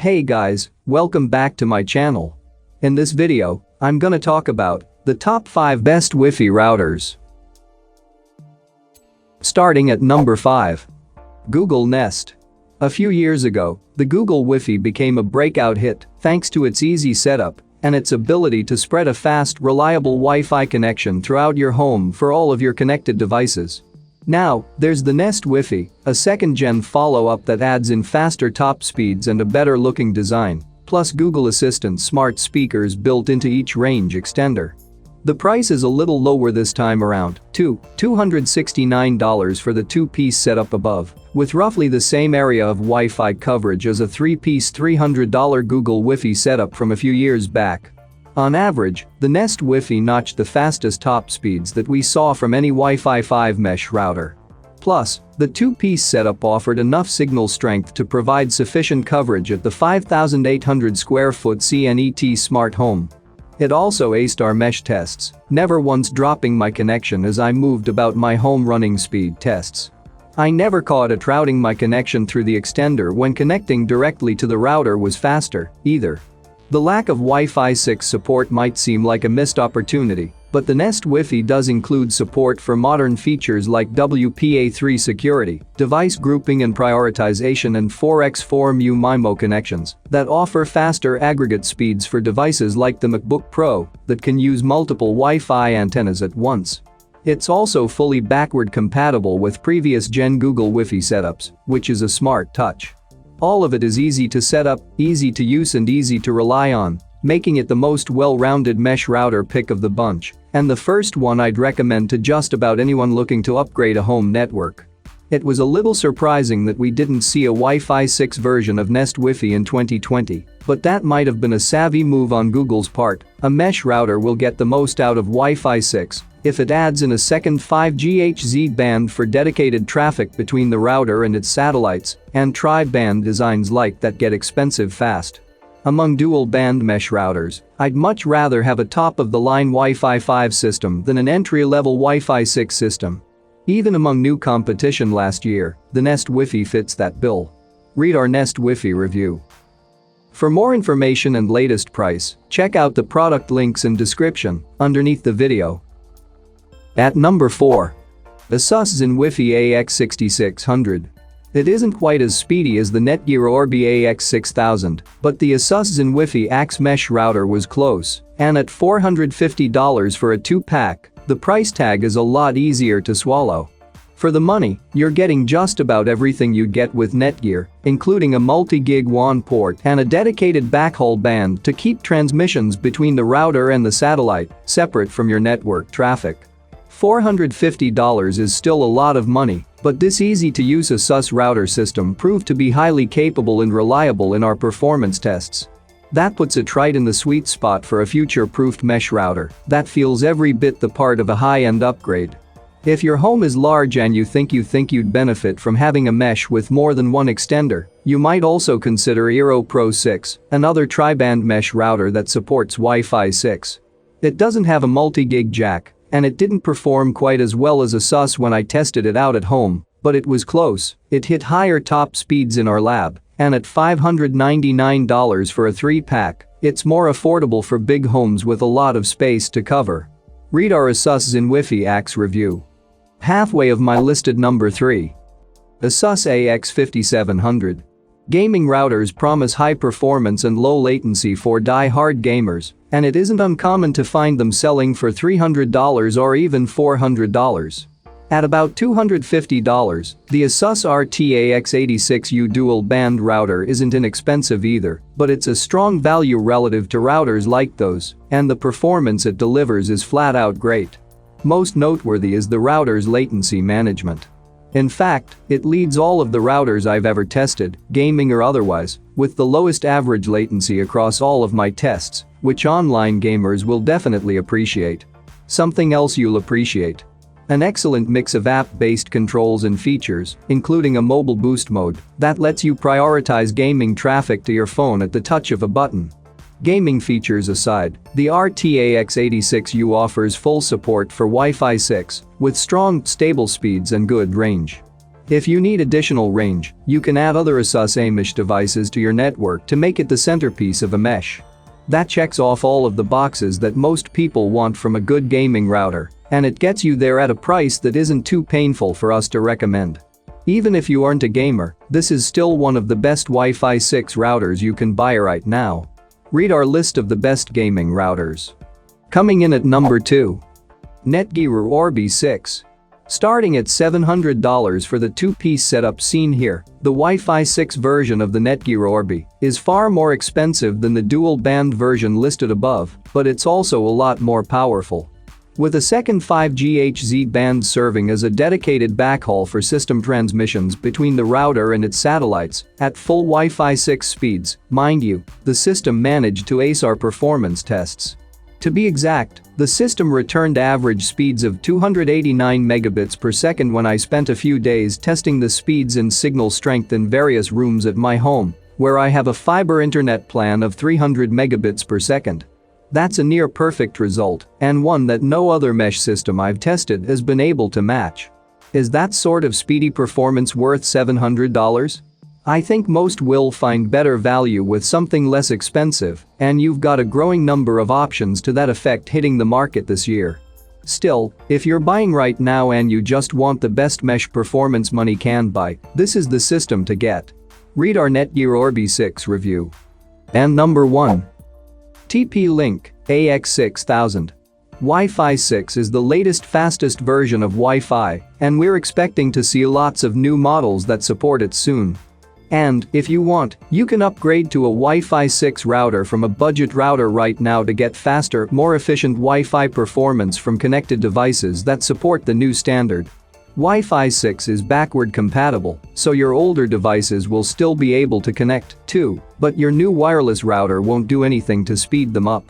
Hey guys, welcome back to my channel. In this video, I'm gonna talk about the top 5 best Wi-Fi routers. Starting at number 5. Google Nest. A few years ago, the Google Wi-Fi became a breakout hit thanks to its easy setup and its ability to spread a fast, reliable Wi-Fi connection throughout your home for all of your connected devices. Now, there's the Nest Wi-Fi, a second-gen follow-up that adds in faster top speeds and a better-looking design, plus Google Assistant smart speakers built into each range extender. The price is a little lower this time around, $269 for the two-piece setup above, with roughly the same area of Wi-Fi coverage as a three-piece $300 Google Wi-Fi setup from a few years back. On average, the Nest Wi-Fi notched the fastest top speeds that we saw from any Wi-Fi 5 mesh router. Plus, the two-piece setup offered enough signal strength to provide sufficient coverage at the 5,800 square foot CNET smart home. It also aced our mesh tests, never once dropping my connection as I moved about my home running speed tests. I never caught it routing my connection through the extender when connecting directly to the router was faster, either. The lack of Wi-Fi 6 support might seem like a missed opportunity, but the Nest Wi-Fi does include support for modern features like WPA3 security, device grouping and prioritization, and 4x4 MU-MIMO connections that offer faster aggregate speeds for devices like the MacBook Pro that can use multiple Wi-Fi antennas at once. It's also fully backward compatible with previous gen Google Wi-Fi setups, which is a smart touch. All of it is easy to set up, easy to use and easy to rely on, making it the most well-rounded mesh router pick of the bunch, and the first one I'd recommend to just about anyone looking to upgrade a home network. It was a little surprising that we didn't see a Wi-Fi 6 version of Nest Wi-Fi in 2020, but that might have been a savvy move on Google's part. A mesh router will get the most out of Wi-Fi 6 if it adds in a second 5GHz band for dedicated traffic between the router and its satellites, and tri-band designs like that get expensive fast. Among dual-band mesh routers, I'd much rather have a top-of-the-line Wi-Fi 5 system than an entry-level Wi-Fi 6 system. Even among new competition last year, the Nest Wi-Fi fits that bill. Read our Nest Wi-Fi review. For more information and latest price, check out the product links in description underneath the video. At number 4. Asus Zen Wi-Fi AX6600. It isn't quite as speedy as the Netgear Orbi AX6000, but the Asus Zen Wi-Fi AX mesh router was close, and at $450 for a 2-pack, the price tag is a lot easier to swallow. For the money, you're getting just about everything you'd get with Netgear, including a multi-gig WAN port and a dedicated backhaul band to keep transmissions between the router and the satellite separate from your network traffic. $450 is still a lot of money, but this easy-to-use Asus router system proved to be highly capable and reliable in our performance tests. That puts it right in the sweet spot for a future-proofed mesh router that feels every bit the part of a high-end upgrade. If your home is large and you think you'd benefit from having a mesh with more than one extender, you might also consider Eero Pro 6, another tri-band mesh router that supports Wi-Fi 6. It doesn't have a multi-gig jack, and it didn't perform quite as well as Asus when I tested it out at home, but it was close. It hit higher top speeds in our lab, and at $599 for a 3-pack, it's more affordable for big homes with a lot of space to cover. Read our Asus Zen Wi-Fi AX review. Halfway of my listed number 3. Asus AX5700. Gaming routers promise high performance and low latency for die-hard gamers, and it isn't uncommon to find them selling for $300 or even $400. At about $250, the Asus RT-AX86U dual-band router isn't inexpensive either, but it's a strong value relative to routers like those, and the performance it delivers is flat-out great. Most noteworthy is the router's latency management. In fact, it leads all of the routers I've ever tested, gaming or otherwise, with the lowest average latency across all of my tests, which online gamers will definitely appreciate. Something else you'll appreciate: an excellent mix of app-based controls and features, including a mobile boost mode that lets you prioritize gaming traffic to your phone at the touch of a button. Gaming features aside, the RT-AX86U offers full support for Wi-Fi 6 with strong, stable speeds and good range. If you need additional range, you can add other ASUS mesh devices to your network to make it the centerpiece of a mesh. That checks off all of the boxes that most people want from a good gaming router, and it gets you there at a price that isn't too painful for us to recommend. Even if you aren't a gamer, this is still one of the best Wi-Fi 6 routers you can buy right now. Read our list of the best gaming routers. Coming in at number 2. Netgear Orbi 6. Starting at $700 for the two-piece setup seen here, the Wi-Fi 6 version of the Netgear Orbi is far more expensive than the dual-band version listed above, but it's also a lot more powerful. With a second 5GHz band serving as a dedicated backhaul for system transmissions between the router and its satellites, at full Wi-Fi 6 speeds, mind you, the system managed to ace our performance tests. To be exact, the system returned average speeds of 289 megabits per second when I spent a few days testing the speeds and signal strength in various rooms at my home, where I have a fiber internet plan of 300 megabits per second. That's a near perfect result, and one that no other mesh system I've tested has been able to match. Is that sort of speedy performance worth $700? I think most will find better value with something less expensive, and you've got a growing number of options to that effect hitting the market this year. Still, if you're buying right now and you just want the best mesh performance money can buy, this is the system to get. Read our Netgear Orbi 6 review. And number 1. TP-Link AX6000. Wi-Fi 6 is the latest fastest version of Wi-Fi, and we're expecting to see lots of new models that support it soon. And, if you want, you can upgrade to a Wi-Fi 6 router from a budget router right now to get faster, more efficient Wi-Fi performance from connected devices that support the new standard. Wi-Fi 6 is backward compatible, so your older devices will still be able to connect, too, but your new wireless router won't do anything to speed them up.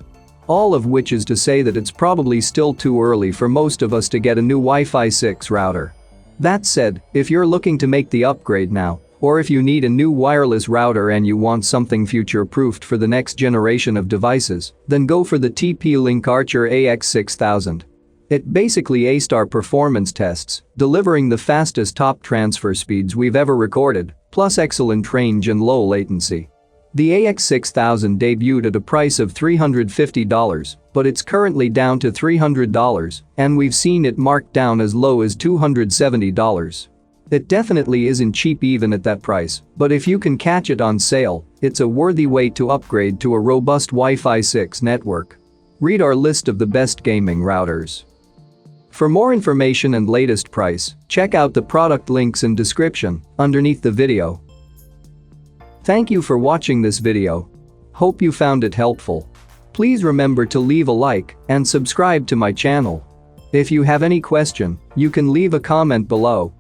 All of which is to say that it's probably still too early for most of us to get a new Wi-Fi 6 router. That said, if you're looking to make the upgrade now, or if you need a new wireless router and you want something future-proofed for the next generation of devices, then go for the TP-Link Archer AX6000. It basically aced our performance tests, delivering the fastest top transfer speeds we've ever recorded, plus excellent range and low latency. The AX6000 debuted at a price of $350, but it's currently down to $300, and we've seen it marked down as low as $270. It definitely isn't cheap even at that price, but if you can catch it on sale, it's a worthy way to upgrade to a robust Wi-Fi 6 network. Read our list of the best gaming routers. For more information and latest price, check out the product links in description underneath the video. Thank you for watching this video. Hope you found it helpful. Please remember to leave a like and subscribe to my channel. If you have any question, you can leave a comment below,